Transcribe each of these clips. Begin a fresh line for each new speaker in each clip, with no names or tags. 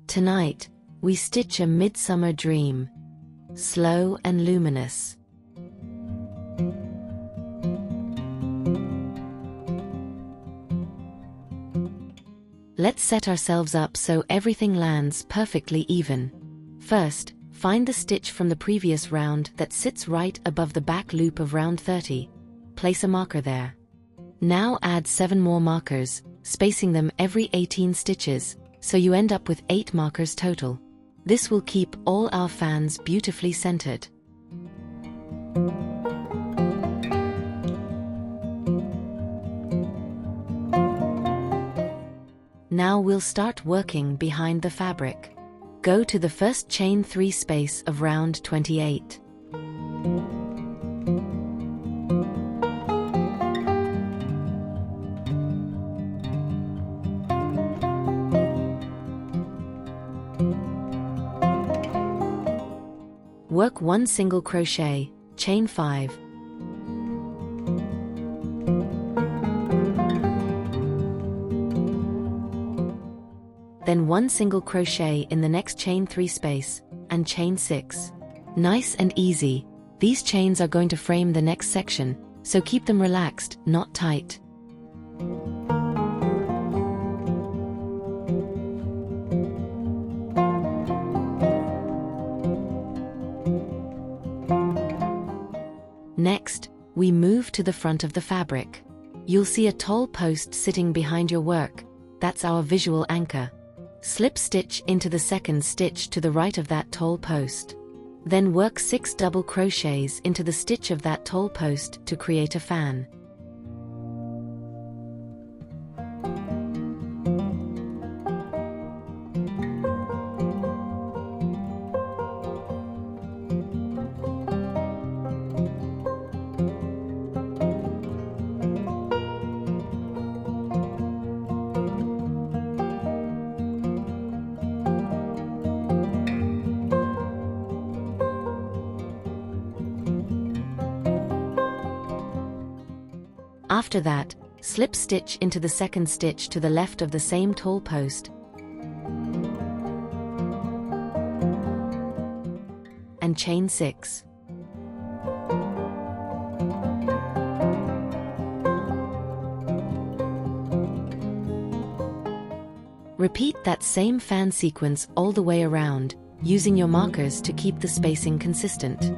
Tonight, we stitch a midsummer dream, slow and luminous. Let's set ourselves up so everything lands perfectly even. First, find the stitch from the previous round that sits right above the back loop of round 30. Place a marker there. Now add 7 more markers, spacing them every 18 stitches, so you end up with 8 markers total. This will keep all our fans beautifully centered. Now we'll start working behind the fabric. Go to the first chain 3 space of round 28. Work 1 single crochet, chain 5. Then 1 single crochet in the next chain 3 space, and chain 6. Nice and easy. These chains are going to frame the next section, so keep them relaxed, not tight. Next, we move to the front of the fabric. You'll see a tall post sitting behind your work. That's our visual anchor. Slip stitch into the second stitch to the right of that tall post. Then work 6 double crochets into the stitch of that tall post to create a fan. After that, slip stitch into the second stitch to the left of the same tall post and chain 6. Repeat that same fan sequence all the way around, using your markers to keep the spacing consistent.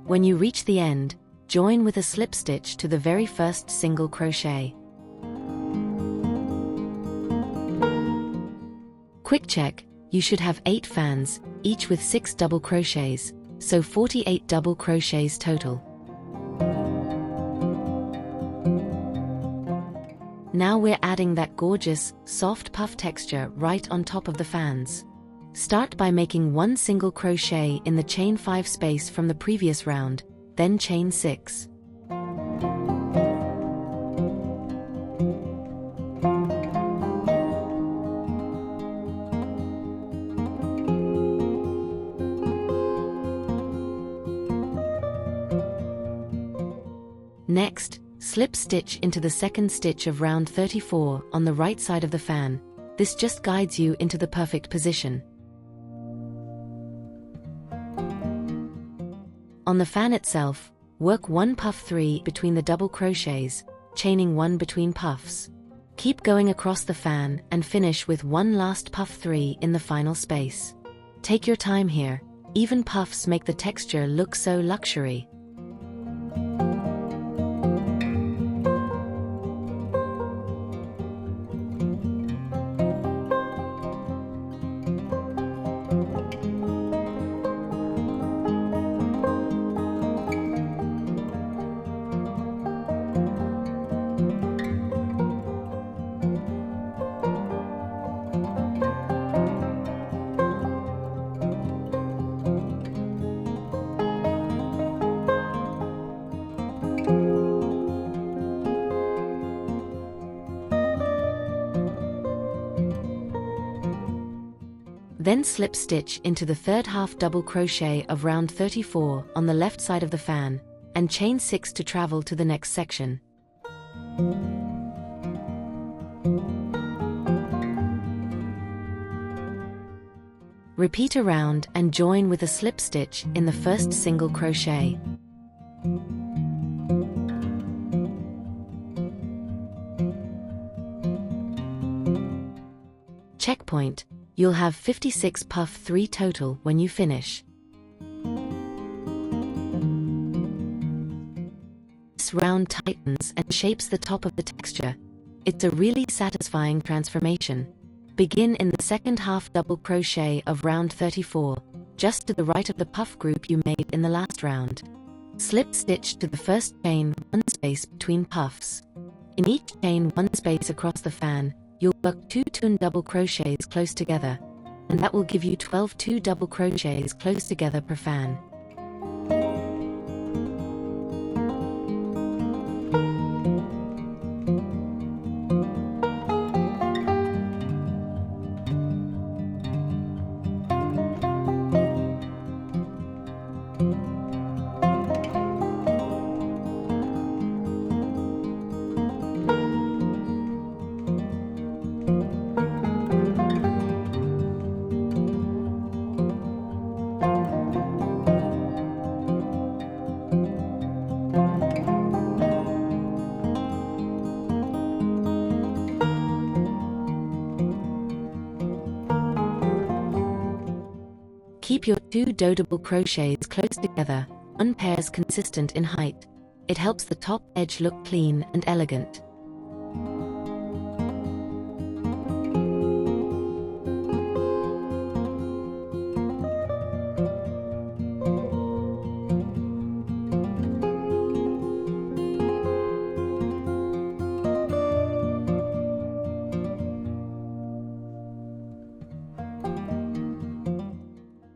When you reach the end, join with a slip stitch to the very first single crochet. Quick check, you should have 8 fans, each with 6 double crochets, so 48 double crochets total. Now we're adding that gorgeous, soft puff texture right on top of the fans. Start by making 1 single crochet in the chain 5 space from the previous round, then chain 6. Next, slip stitch into the second stitch of round 34 on the right side of the fan. This just guides you into the perfect position. On the fan itself, work 1 puff 3 between the double crochets, chaining 1 between puffs. Keep going across the fan and finish with 1 last puff 3 in the final space. Take your time here, even puffs make the texture look so luxury. Then slip stitch into the third half double crochet of round 34 on the left side of the fan, and chain 6 to travel to the next section. Repeat around and join with a slip stitch in the first single crochet. Checkpoint. You'll have 56 puff 3 total when you finish. This round tightens and shapes the top of the texture. It's a really satisfying transformation. Begin in the second half double crochet of round 34, just to the right of the puff group you made in the last round. Slip stitch to the first chain 1 space between puffs. In each chain 1 space across the fan, you'll work 2 twin double crochets close together, and that will give you 12 2 double crochets close together per fan. Keep your 2 double crochets close together, 1 pair is consistent in height. It helps the top edge look clean and elegant.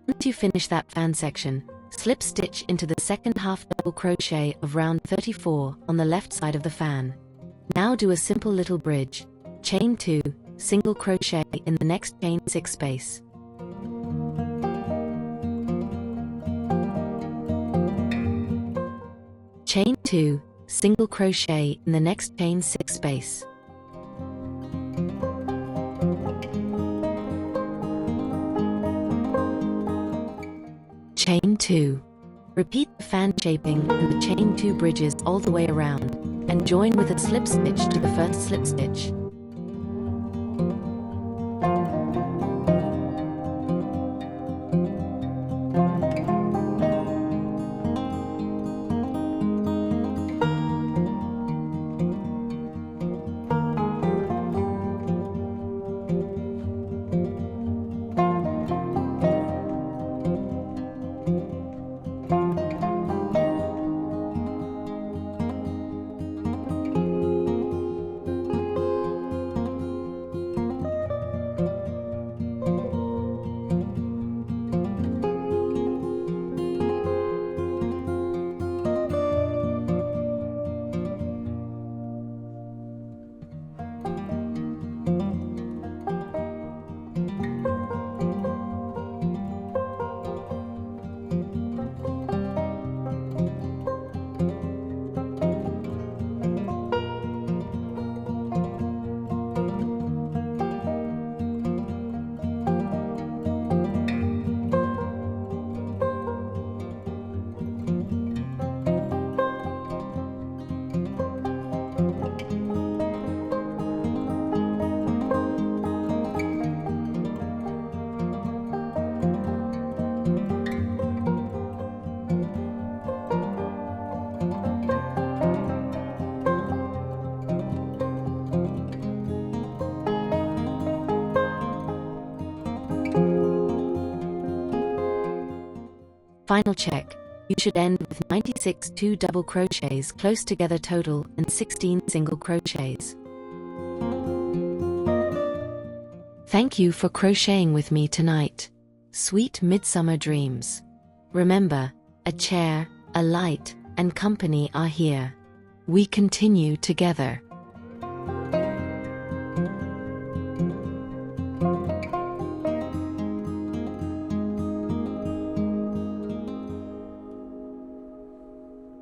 Once you finish that fan section, slip stitch into the second half double crochet of round 34 on the left side of the fan. Now do a simple little bridge. Chain 2, single crochet in the next chain 6 space. Chain 2, single crochet in the next chain 6 space. Chain 2. Repeat the fan shaping and the chain 2 bridges all the way around, and join with a slip stitch to the first slip stitch. Final check. You should end with 96 2 double crochets close together total and 16 single crochets. Thank you for crocheting with me tonight. Sweet midsummer dreams. Remember, a chair, a light, and company are here. We continue together.